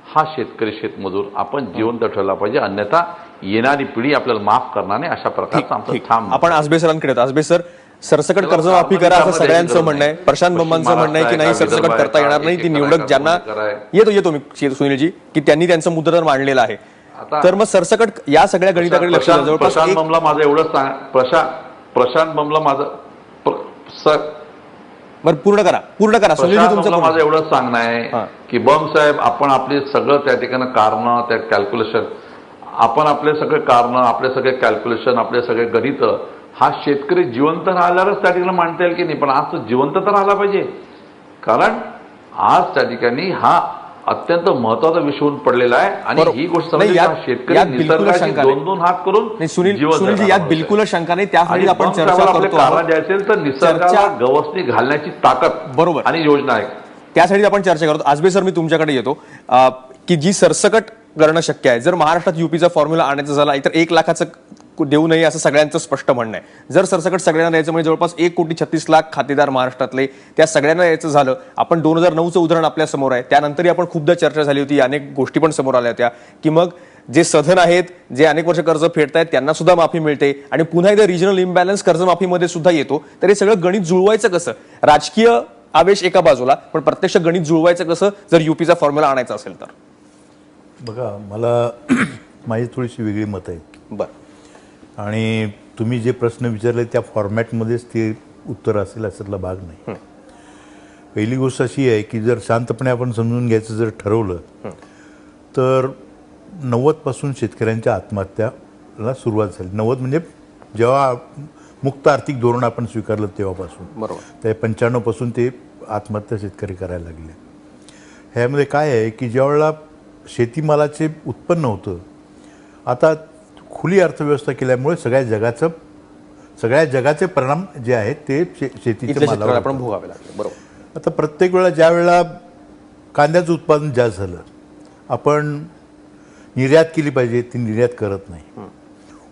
हा शेतकरी शेतमजूर आपण जिवंत ठेवला पाहिजे, अन्यथा येणारी पिढी आपल्याला माफ करणार नाही अशा प्रकारचं आमचं ठाम. आपण आसबे सरांकडे, आसबे सर, सरसकट कर्जमाफी करा असं सगळ्यांचं म्हणणं आहे. प्रशांत बंबांचं म्हणणं आहे की नाही, सरसकट करता येणार नाही. ती निवडक ज्यांना येतो मी सुनीलजी की त्यांनी त्यांचा मुद्दा तर मांडलेला आहे. तर मग सरसकट या सगळ्या गणिताकडे लक्ष द्या. जवळपास प्रशांत बंबला माझं एवढंच प्रशांत बंबला माझं बरं पूर्ण करा सुनीलजी, तुमचं माझं एवढंच सांगणं आहे की बम साहेब, आपण आपली सगळं त्या ठिकाणी कारणं, त्या कॅल्क्युलेशन, आपण आपले सगळे कारणं, आपले सगळे कॅल्क्युलेशन, आपले सगळे गणित हा शेतकरी जिवंत राहिल्यावरच त्या ठिकाणी मांडता येईल की नाही. पण आज तो जिवंत तर राहिला पाहिजे, कारण आज त्या ठिकाणी हा अत्यंत महत्वाचा विषय होऊन पडलेला आहे. आणि ही गोष्ट शेतकरी निसर्गाशी 2-2 हात करून सुनीलजी यात बिलकुल शंका नाही. त्यासाठी आपण चर्चा करतो. कारण द्यायचे तर निसर्गाला गवसणी घालण्याची ताकद बरोबर आणि योजना आहे, त्यासाठी आपण चर्चा करतो. आसबे सर, मी तुमच्याकडे येतो की जी सरसकट करणं शक्य आहे. जर महाराष्ट्रात युपीचा फॉर्म्युला आणायचा झाला तर 1 लाखाचं देऊ नये असं सगळ्यांचं स्पष्ट म्हणणं आहे. जर सरसकट सगळ्यांना द्यायचं म्हणजे जवळपास 1,36,00,000 खातेदार महाराष्ट्रातले, त्या सगळ्यांना द्यायचं झालं. आपण 2009चं उदाहरण आपल्या समोर आहे. त्यानंतरही आपण खूपदा चर्चा झाली होती, अनेक गोष्टी पण समोर आल्या होत्या की मग जे सधन आहेत, जे अनेक वर्ष कर्ज फेडतायत त्यांना सुद्धा माफी मिळते आणि पुन्हा एकदा रिजनल इम्बॅलन्स कर्जमाफीमध्ये सुद्धा येतो. तर हे सगळं गणित जुळवायचं कसं? राजकीय आवेश एका बाजूला, पण प्रत्यक्ष गणित जुळवायचं कसं जर युपीचा फॉर्म्युला आणायचा असेल तर? बघा, मला माझी थोडीशी वेगळी मत आहेत. बरं. आणि तुम्ही जे प्रश्न विचारले त्या फॉर्मॅटमध्येच ते उत्तर असेल असातला भाग नाही. पहिली गोष्ट अशी आहे की जर शांतपणे आपण समजून घ्यायचं जर ठरवलं तर 90 शेतकऱ्यांच्या आत्महत्याला सुरुवात झाली. 90 म्हणजे जेव्हा मुक्त आर्थिक धोरण आपण स्वीकारलं तेव्हापासून. बरोबर. त्या 95 ते आत्महत्या शेतकरी करायला लागले. ह्यामध्ये काय आहे की ज्यावेळेला शेतीमालाचे उत्पन्न होतं, आता खुली अर्थव्यवस्था केल्यामुळे सगळ्या जगाचे परिणाम जे आहेत ते शेतीच्या मालावर आपण भोगावे लागले. बरोबर. आता प्रत्येक वेळा ज्या वेळेला कांद्याचं उत्पादन जास्त झालं, आपण निर्यात केली पाहिजे, ती निर्यात करत नाही.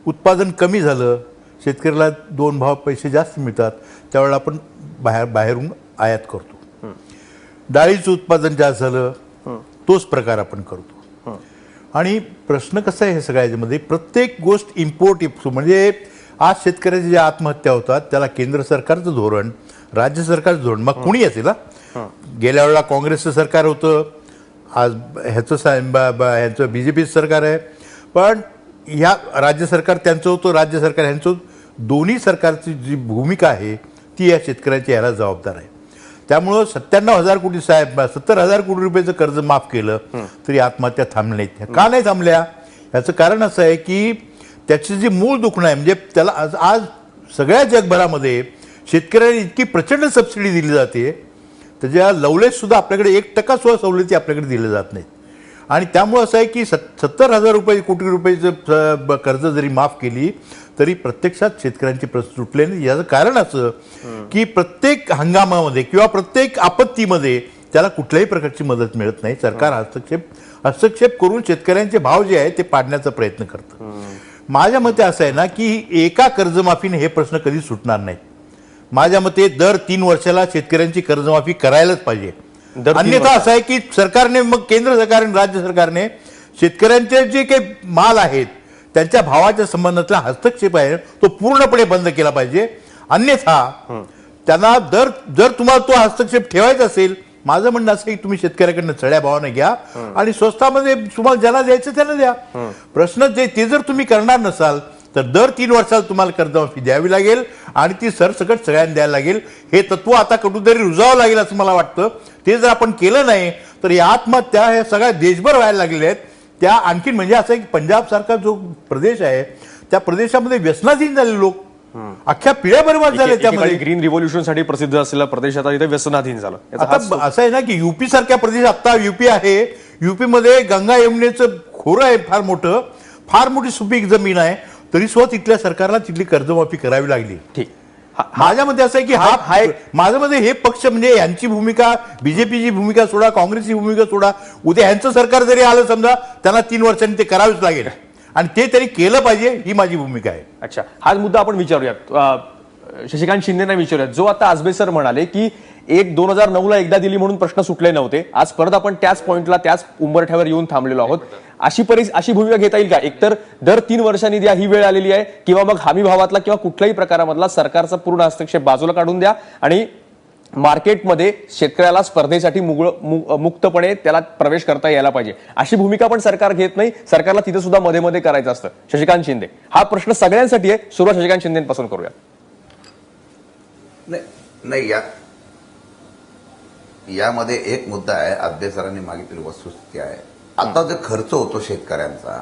उत्पादन कमी झालं, शेतकऱ्याला 2 भाव पैसे जास्त मिळतात, त्यावेळेला आपण बाहेरून आयात करतो. डाळीचं उत्पादन जास्त झालं, तोच प्रकार आपण करतो. आणि प्रश्न कसा आहे हे सगळ्यामध्ये, प्रत्येक गोष्ट इम्पोर्ट म्हणजे आज शेतकऱ्याच्या ज्या आत्महत्या होतात त्याला केंद्र सरकारचं धोरण, राज्य सरकारचं धोरण, मग कुणी असेल, गेल्या वेळेला काँग्रेसचं सरकार होतं, आज ह्याचं BJP सरकार आहे, पण ह्या राज्य सरकार त्यांचं होतं, राज्य सरकार ह्यांचं. दोन्ही सरकारची जी भूमिका आहे ती या शेतकऱ्याच्या याला जबाबदार आहे. त्यामुळं 97,000 कोटी साहेब, 70,000 कोटी रुपयाचं कर्ज माफ केलं तरी आत्महत्या थांबल्या नाहीत. का नाही थांबल्या? याचं कारण असं आहे की त्याचं जे मूळ दुखणं आहे, म्हणजे त्याला आज सगळ्या जगभरामध्ये शेतकऱ्यांना इतकी प्रचंड सबसिडी दिली जाते, त्याच्या लवलेस सुद्धा आपल्याकडे 1% सुद्धा सवलती आपल्याकडे दिल्या जात नाहीत. आणि त्यामुळं असं आहे की 70,000 कोटी रुपयाचं कर्ज जरी माफ केली तरी प्रत्यक्षात शेतकऱ्यांचे प्रश्न सुटले नाही. याचं कारण असं की प्रत्येक हंगामामध्ये किंवा प्रत्येक आपत्तीमध्ये त्याला कुठल्याही प्रकारची मदत मिळत नाही. सरकार हस्तक्षेप करून शेतकऱ्यांचे भाव जे आहेत ते पाडण्याचा प्रयत्न करतं. माझ्या मते असं आहे ना की एका कर्जमाफीने हे प्रश्न कधी सुटणार नाहीत. माझ्या मते दर 3 वर्षाला शेतकऱ्यांची कर्जमाफी करायलाच पाहिजे. अन्यथा असं आहे की सरकारने, मग केंद्र सरकारने, राज्य सरकारने शेतकऱ्यांचे जे काही माल आहेत त्यांच्या भावाच्या संबंधातला हस्तक्षेप आहे तो पूर्णपणे बंद केला पाहिजे. अन्यथा त्यांना जर तुम्हाला तो हस्तक्षेप ठेवायचा असेल, माझं म्हणणं असं की तुम्ही शेतकऱ्याकडनं चढ्या भावाने घ्या आणि स्वस्तामध्ये तुम्हाला ज्याला द्यायचं त्याला द्या. प्रश्न ते जर तुम्ही करणार नसाल तर दर 3 वर्षाला तुम्हाला कर्जमाफी द्यावी लागेल आणि ती सरसकट सगळ्यांना द्यायला लागेल. हे तत्व आता कुठेतरी रुजावं लागेल असं मला वाटतं. ते जर आपण केलं नाही तर या आत्महत्या हे सगळ्या देशभर व्हायला लागलेल्या आहेत. त्या आणखीन म्हणजे असं आहे की पंजाब सारखा जो प्रदेश आहे त्या प्रदेशामध्ये व्यसनाधीन झालेले लोक अख्ख्या पिढ्या बर्बाद झाल्या त्यामध्ये. ग्रीन रिव्होल्युशनसाठी प्रसिद्ध असलेला प्रदेश आता इथे व्यसनाधीन झालं. याचा आता असं आहे ना की युपी सारख्या प्रदेश, आता युपी आहे, युपीमध्ये गंगा यमुनेचं खोरं आहे फार मोठं, फार मोठी सुपीक जमीन आहे, तरी सुद्धा तिथल्या सरकारला तिथली कर्जमाफी करावी लागली. ठीक. माझ्या मते असं आहे की माझ्या मते हे पक्ष म्हणजे यांची भूमिका, बीजेपीची भूमिका सोडा, काँग्रेसची भूमिका सोडा, उद्या यांचं सरकार जरी आलं समजा त्यांना 3 वर्षांनी ते करावेच लागेल आणि ते तरी केलं पाहिजे, ही माझी भूमिका आहे. अच्छा, हाच मुद्दा आपण विचारूयात. शशिकांत शिंदेना विचारूयात. जो आता आजबे सर म्हणाले की 2009ला एकदा दिली म्हणून प्रश्न सुटले नव्हते, आज परत आपण त्याच पॉइंटला त्याच उंबरठ्यावर येऊन थांबलेलो आहोत. अशी भूमिका घेता येईल का? एकतर दर 3 वर्षांनी द्या ही वेळ आलेली आहे, किंवा मग हमी भावातला किंवा कुठल्याही प्रकारामधला सरकारचा पूर्ण हस्तक्षेप बाजूला काढून द्या आणि मार्केटमध्ये शेतकऱ्याला स्पर्धेसाठी मुक्तपणे त्याला प्रवेश करता यायला पाहिजे. अशी भूमिका पण सरकार घेत नाही. सरकारला तिथे सुद्धा मध्ये मध्ये करायचं असतं. शशिकांत शिंदे, हा प्रश्न सगळ्यांसाठी आहे. सुरुवात शशिकांत शिंदेपासून करूया. नाही, यामध्ये एक मुद्दा आहे, आजबे सरांनी मागितलेली वस्तुस्थिती आहे. आता जो खर्च होतो शेतकऱ्यांचा,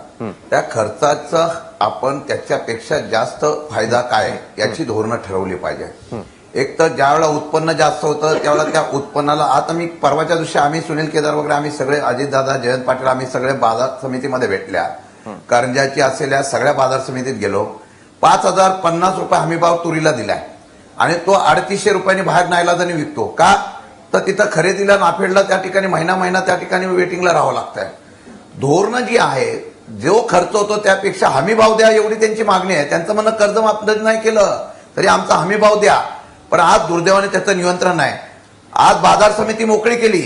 त्या खर्चाचा आपण त्याच्यापेक्षा जास्त फायदा काय याची धोरणं ठरवली पाहिजे. एक तर ज्या वेळेला उत्पन्न जास्त होतं त्यावेळेला त्या उत्पन्नाला, आता मी परवाच्या दिवशी आम्ही सुनील केदार वगैरे आम्ही सगळे, अजितदादा, जयंत पाटील, आम्ही सगळे बाजार समितीमध्ये भेटल्या, करंजाची असलेल्या सगळ्या बाजार समितीत गेलो. 5,050 रुपये हमीभाव तुरीला दिलाय आणि तो 350 रुपयांनी बाहेर नाईलाजाने विकतो. का तर तिथं खरेदीला, नाफेडला त्या ठिकाणी महिना त्या ठिकाणी वेटिंगला राहावं लागतंय. धोरणं जी आहे, जो खर्च होतो त्यापेक्षा हमीभाव द्या एवढी त्यांची मागणी आहे. त्यांचं म्हणणं कर्जमाफी नाही केलं तरी आमचा हमीभाव द्या, पण आज दुर्दैवाने त्याचं नियंत्रण नाही. आज बाजार समिती मोकळी केली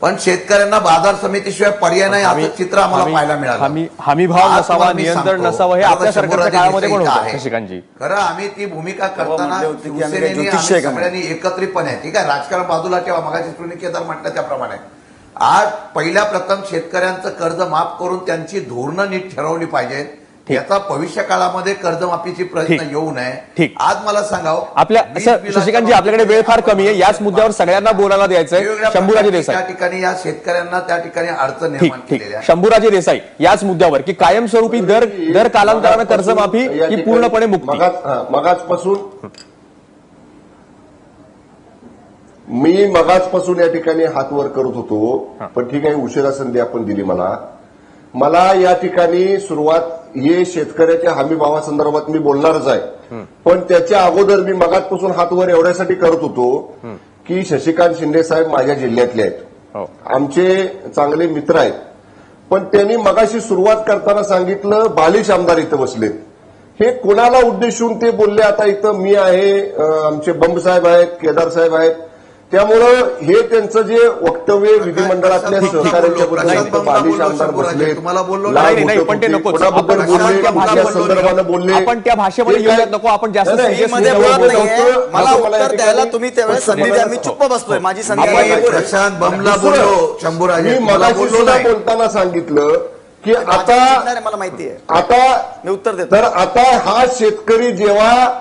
पण शेतकऱ्यांना बाजार समितीशिवाय पर्याय नाही, असं चित्र आम्हाला पाहायला मिळालं. हमी भाव नसावा, नियंत्रण नसावं, हे आपल्या सरकारच्या काळामध्ये पण होतं शशिकांतजी. खरं आम्ही ती भूमिका करताना शिवसेनेने सगळ्यांनी एकत्रितपणे, ठीक आहे, राजकारण बाजूला ठेवा, मगाशी सुनील केदार म्हटलं त्याप्रमाणे आज पहिल्या प्रथम शेतकऱ्यांचं कर्ज माफ करून त्यांची धोरणं नीट ठरवली पाहिजे. याचा भविष्य काळामध्ये कर्जमाफीची प्रश्न येऊ नये. आज मला सांगावं, आपल्या शशिकांतजी आपल्याकडे वेळ फार कमी आहे, याच मुद्द्यावर सगळ्यांना बोलायला द्यायचंय. शंभूराजे देसाई, त्या ठिकाणी या शेतकऱ्यांना त्या ठिकाणी अडचण निर्माण केलेली आहे. शंभूराजे देसाई, याच मुद्द्यावर की कायमस्वरूपी दर कालांतरानं कर्जमाफी की पूर्णपणे मुक्ती. मगाचपासून या ठिकाणी हात वर करत होतो, पण ठीक आहे, उशिरा संधी आपण दिली मला या ठिकाणी सुरुवात हे शेतकऱ्याच्या हमी भावासंदर्भात मी बोलणारच आहे, पण त्याच्या अगोदर मी मगाचपासून हात वर एवढ्यासाठी करत होतो की शशिकांत शिंदे साहेब माझ्या जिल्ह्यातले आहेत, आमचे चांगले मित्र आहेत, पण त्यांनी मगाशी सुरुवात करताना सांगितलं बालिश आमदार इथं बसलेत. हे कोणाला उद्देशून ते बोलले? आता इथं मी आहे, आमचे बंब साहेब आहेत, केदार साहेब आहेत, त्यामुळं हे त्यांचं जे वक्तव्य विधिमंडळातल्या सहकार्यांच्या बालिश आमदार बसले, पण ते नको, बोलले, आपण त्या भाषेमध्ये येऊयात नको, आपण जास्त मला उत्तर द्यायला तुम्ही त्यावेळेस संधी द्या, मी चुप्प बसतोय, माझी संधी. प्रशांत बमला बोललो, शंभूराजे मी मगाशी सुद्धा बोलताना सांगितलं की आता मला माहिती आहे, आता मी उत्तर देतो. तर आता हा शेतकरी जेव्हा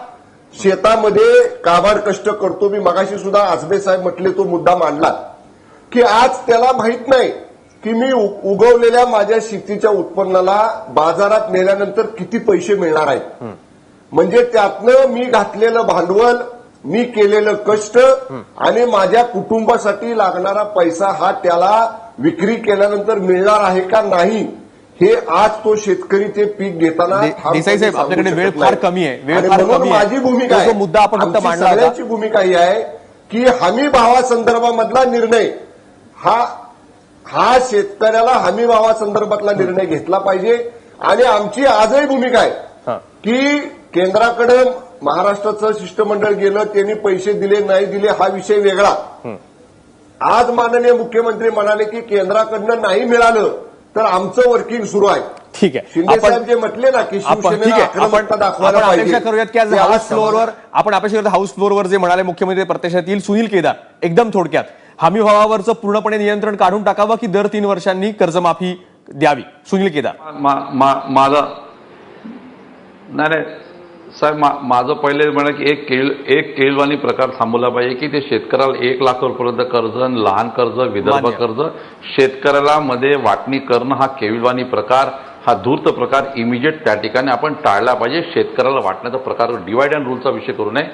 शेतामध्ये काबाड कष्ट करतो, मी मगाशी सुद्धा आजबे साहेब म्हटले, तो मुद्दा मांडला की आज त्याला माहित नाही की मी उगवलेल्या माझ्या शेतीच्या उत्पन्नाला बाजारात नेल्यानंतर किती पैसे मिळणार आहेत. म्हणजे त्यातनं मी घातलेलं भांडवल, मी केलेलं कष्ट आणि माझ्या कुटुंबासाठी लागणारा पैसा हा त्याला विक्री केल्यानंतर मिळणार आहे का नाही, हे आज तो शेतकरी ते पीक घेताना. देसाई साहेब, आपल्याकडे वेळ फार कमी आहे, वेळ फार कमी आहे. माझी भूमिका आहे, मुद्दा आपण फक्त मांडला, सगळ्यांची भूमिका ही आहे की हमी भावासंदर्भामधला निर्णय हा शेतकऱ्याला हमी भावासंदर्भातला निर्णय घेतला पाहिजे. आणि आमची आजही भूमिका आहे की केंद्राकडे महाराष्ट्राचं शिष्टमंडळ गेलं, त्यांनी पैसे दिले नाही दिले हा विषय वेगळा. आज माननीय मुख्यमंत्री म्हणाले की केंद्राकडनं नाही मिळालं तर आमचं वर्किंग सुरू आहे. ठीक आहे. शिंदे साहेब जे म्हटले ना की आपण ठीक शिवसेनेला आहे, आक्रमकता आपण दाखवायला आपण पाहिजे. अपेक्षा करूयात की आज ते हाऊस आज फ्लोअरवर आपण अपेक्षा करूयात हाऊस फ्लोअरवर जे म्हणाले मुख्यमंत्री प्रत्यक्षात येईल सुनील केदार एकदम थोडक्यात हमी भावावरचं पूर्णपणे नियंत्रण काढून टाकावं की दर 3 वर्षांनी कर्जमाफी द्यावी. सुनील केदार माझा नाही साहेब माझं पहिले म्हणणं की एक केळवानी प्रकार थांबवला पाहिजे की ते शेतकऱ्याला 1 लाख रुपयापर्यंत कर्ज आणि लहान कर्ज विदर्भ मान्य. कर्ज शेतकऱ्याला मध्ये वाटणी करणं हा केळवानी प्रकार हा धूर्त प्रकार इमिजिएट त्या ठिकाणी आपण टाळला पाहिजे. शेतकऱ्याला वाटण्याचा प्रकार डिवाइड अँड रूलचा विषय करू नये.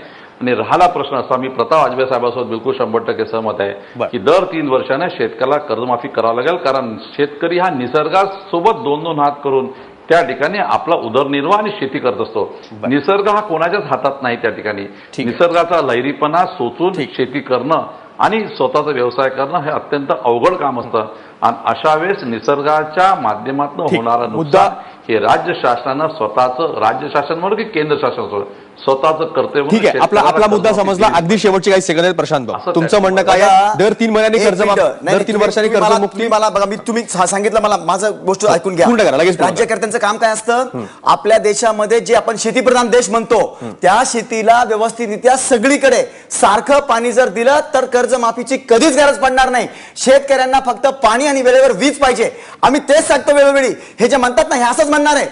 आणि राहिला प्रश्न असा मी प्रताप वाजपेयी साहेबांसोबत बिलकुल 100% सहमत आहे की दर 3 वर्षाने शेतकऱ्याला कर्जमाफी करावं लागेल कारण शेतकरी हा निसर्गासोबत 2-2 हात करून त्या ठिकाणी आपला उदरनिर्वाह आणि शेती करत असतो. निसर्ग हा कोणाच्याच हातात नाही. त्या ठिकाणी निसर्गाचा लहरीपणा सोचून शेती करणं आणि स्वतःचा व्यवसाय करणं हे अत्यंत अवघड काम असतं आणि अशा वेळेस निसर्गाच्या माध्यमातून होणारा नुकसान हे राज्य शासनानं स्वतःचं राज्य शासन म्हणून की केंद्र शासन स्वतःचं कर्तव्य. ठीक आहे, आपला मुद्दा समजला. अगदी शेवटची काही सेकंद आहेत. प्रशांत तुमचं म्हणणं काय आहे? दर 3 महिन्यांनी कर्जमाफी दर 3 वर्षांनी कर्जमुक्ती. मला बघा मी तुम्ही सांगितलं मला माझं गोष्ट ऐकून घ्या. पूर्ण करा, लगेच पूर्ण करा. राज्यकर्त्यांचं काम काय असतं आपल्या देशामध्ये जे आपण शेतीप्रधान देश म्हणतो त्या शेतीला व्यवस्थितरित्या सगळीकडे सारखं पाणी जर दिलं तर कर्जमाफीची कधीच गरज पडणार नाही. शेतकऱ्यांना फक्त पाणी आणि वेळेवर वीज पाहिजे. आम्ही तेच सांगतो वेळोवेळी. हे जे म्हणतात ना हे असंच म्हणणार आहे.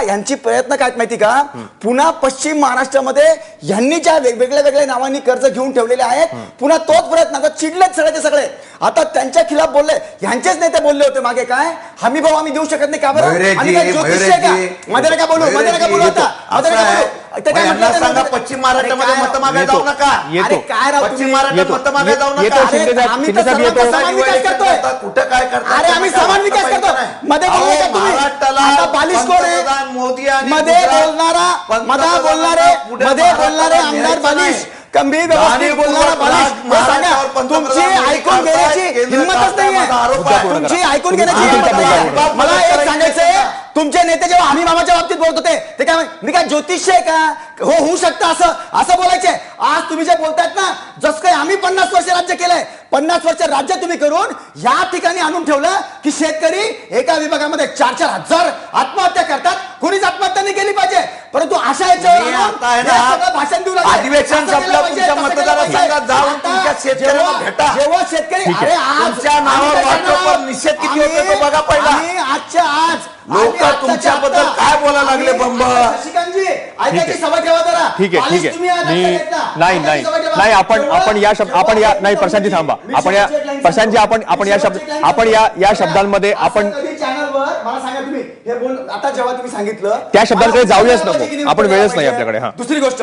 यांची प्रयत्न काय माहिती का पुन्हा पश्चिम महाराष्ट्रामध्ये यांनी ज्या वेगवेगळ्या नावांनी कर्ज घेऊन ठेवलेले आहेत पुन्हा तोच प्रयत्न चिडलेत सगळे. आता त्यांच्या खिलाफ बोलले. यांचेच नेते बोलले होते मागे काय हमी भाव आम्ही देऊ शकत नाही का बरं आम्ही काय ज्योतिषी आहे का? मध्ये नका बोलू आता पश्चिम महाराष्ट्रामध्ये मत मागायला जाऊ नका. अरे काय राव पश्चिम महाराष्ट्रात मत मागायला जाऊ येतो, नका. शिंदे साहेब, आम्ही शिंदे तर साहेब येतो. समान विकास करतोय. कुठं काय करता अरे आम्ही समान विकास करतो. मध्ये बोलले का तुम्ही? आता बालिश कोण आहे? मोदी आणि मध्ये बोलणारे आमदार बालिश गंभीर व्यवस्थित बोलणारा बालिश हे सांगा. तुमची ऐकून घेण्याची हिंमतच नाहीये. तुमची ऐकून घेण्याची हिंमत नाहीये. मला एक सांगायचंय तुमचे नेते जेव्हा हमी मामाच्या बाबतीत बोलत होते ते काय मी काय ज्योतिष आहे का होऊ शकतं असं बोलायचे. आज तुम्ही जे बोलतायत ना जसं काही आम्ही 50 वर्ष राज्य केलंय 50 वर्ष राज्य तुम्ही करून या ठिकाणी आणून ठेवलं की शेतकरी एका विभागामध्ये 4-4 हजार आत्महत्या करतात. कुणीच आत्महत्या नाही केली पाहिजे परंतु अशा याच्यावर भाषण देऊ लागले. अधिवेशन संपलं तुमच्या मतदारसंघात जाऊन तुमच्या शेतकऱ्यांना भेटा. जेव्हा शेतकरी अरे आज तुमच्या नावावर व्हॉट्सअपवर निषेध किती होतो तो बघा पहिला. आजच्या आज लोक तुमच्याबद्दल काय बोलायला लागले बंब. शशिकांतजी ऐकायची सभा ठेवा जरा. ठीक आहे नाही आपण या नाही प्रशांतजी थांबा. प्रशांतजी आपण या शब्दांमध्ये आपण चॅनलवर मला सांगा तुम्ही हे बोल आता जेव्हा तुम्ही सांगितलं त्या शब्दांकडे जाऊयाच नको. आपण वेळच नाही आपल्याकडे. दुसरी गोष्ट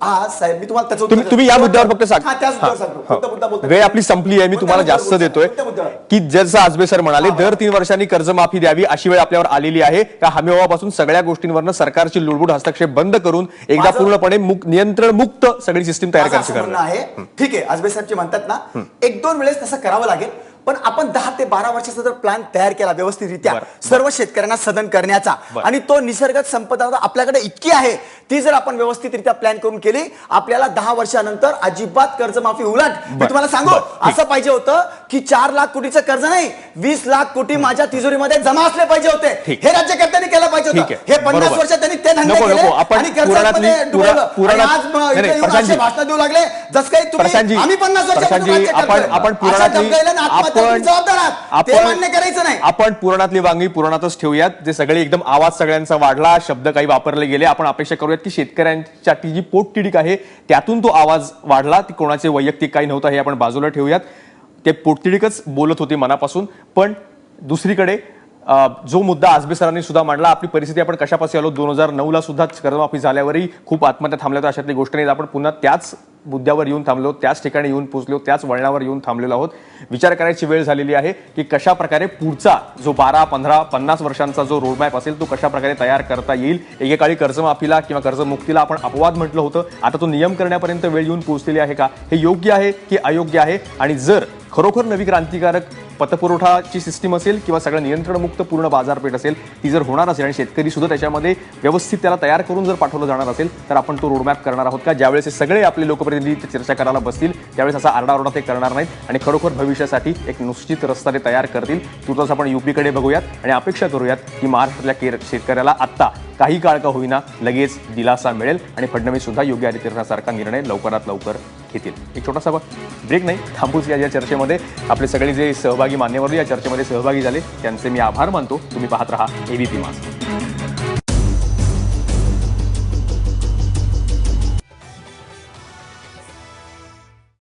आज साहेब मी तुम्हाला त्याचं तुम्ही या मुद्द्यावर फक्त सांगा. सांग वेळ आपली संपली आहे. मी तुम्हाला जास्त देतोय की जसं आजबे सर म्हणाले दर 3 वर्षांनी कर्जमाफी द्यावी अशी वेळ आपल्यावर आलेली आहे. त्या हमीभावापासून सगळ्या गोष्टींवरनं सरकारची लुडबुड हस्तक्षेप बंद करून एकदा पूर्णपणे नियंत्रण मुक्त सगळी सिस्टीम तयार करायची आहे. ठीक आहे आजबे साहेब म्हणतात ना 1-2 वेळेस तसं करावं लागेल पण आपण 10 ते 12 वर्षाचा जर प्लॅन तयार केला व्यवस्थितरित्या सर्व शेतकऱ्यांना सदन करण्याचा आणि तो निसर्गात संपदा आपल्याकडे इतकी आहे ती जर आपण व्यवस्थितरित्या प्लॅन करून केली आपल्याला 10 वर्षानंतर अजिबात कर्जमाफी उलट मी तुम्हाला सांगू असं पाहिजे होतं की 4 लाख कोटीचं कर्ज नाही 20 लाख कोटी माझ्या तिजोरीमध्ये जमा असले पाहिजे होते. हे राज्यकर्त्यांनी केलं पाहिजे होतं. हे 50 वर्ष त्यांनी ते धंदे केले आणि कर्जामध्ये डुबवलं. आज भाषण देऊ लागले जसं काही तुम्ही आम्ही 50 वर्ष आपण पुराणातली वांगी पुराणातच ठेवूयात. जे सगळे एकदम आवाज सगळ्यांचा वाढला शब्द काही वापरले गेले. आपण अपेक्षा करूयात की शेतकऱ्यांसाठी जी पोटतिडीक आहे त्यातून तो आवाज वाढला. ती कोणाचे वैयक्तिक काही नव्हता हे आपण बाजूला ठेवूयात. ते पोटतिडीकच बोलत होते मनापासून. पण दुसरीकडे जो मुद्दा आजबे सरांनी सुद्धा मांडला आपली परिस्थिती आपण कशापासून आलो 2009ला सुद्धा कर्जमाफी झाल्यावरही खूप आत्महत्या थांबल्या तर अशातली गोष्ट नाही. आपण पुन्हा त्याच मुद्द्यावर येऊन थांबलो त्याच ठिकाणी येऊन पोहोचलो त्याच वळणावर येऊन थांबलेलो आहोत. विचार करायची वेळ झालेली आहे की कशा प्रकारे पुढचा जो 12, 15, 50 वर्षांचा जो रोडमॅप असेल तो कशा प्रकारे तयार करता येईल. एकेकाळी कर्जमाफीला किंवा कर्जमुक्तीला आपण अपवाद म्हटलं होतं. आता तो नियम करण्यापर्यंत वेळ येऊन पोहोचलेली आहे का हे योग्य आहे की अयोग्य आहे. आणि जर खरोखर नवी क्रांतिकारक पतपुरवठाची सिस्टीम असेल किंवा सगळं नियंत्रणमुक्त पूर्ण बाजारपेठ असेल ती जर होणार असेल आणि शेतकरी सुद्धा त्याच्यामध्ये व्यवस्थित त्याला तयार करून जर पाठवलं जाणार असेल तर आपण तो रोडमॅप करणार आहोत का? ज्यावेळेस हे सगळे आपले लोकप्रतिनिधी चर्चा करायला बसतील त्यावेळेस असा आरडाओरडा ते करणार नाहीत आणि खरोखर भविष्यासाठी एक निश्चित रस्ता ते तयार करतील. तुर्तास आपण युपीकडे बघूयात आणि अपेक्षा करूयात की महाराष्ट्रातल्या शेतकऱ्याला आत्ता काही काळ का होईना लगेच दिलासा मिळेल आणि फडणवीस सुद्धा योगी आदित्यनाथांसारखा निर्णय लवकरात लवकर घेतील. एक छोटासा ब्रेक नाही, थांबूच या चर्चेमध्ये. आपले सगळे जे सहभागी मान्यवर या चर्चेमध्ये सहभागी झाले त्यांचे मी आभार मानतो. तुम्ही पाहत रहा एबीपी माझा.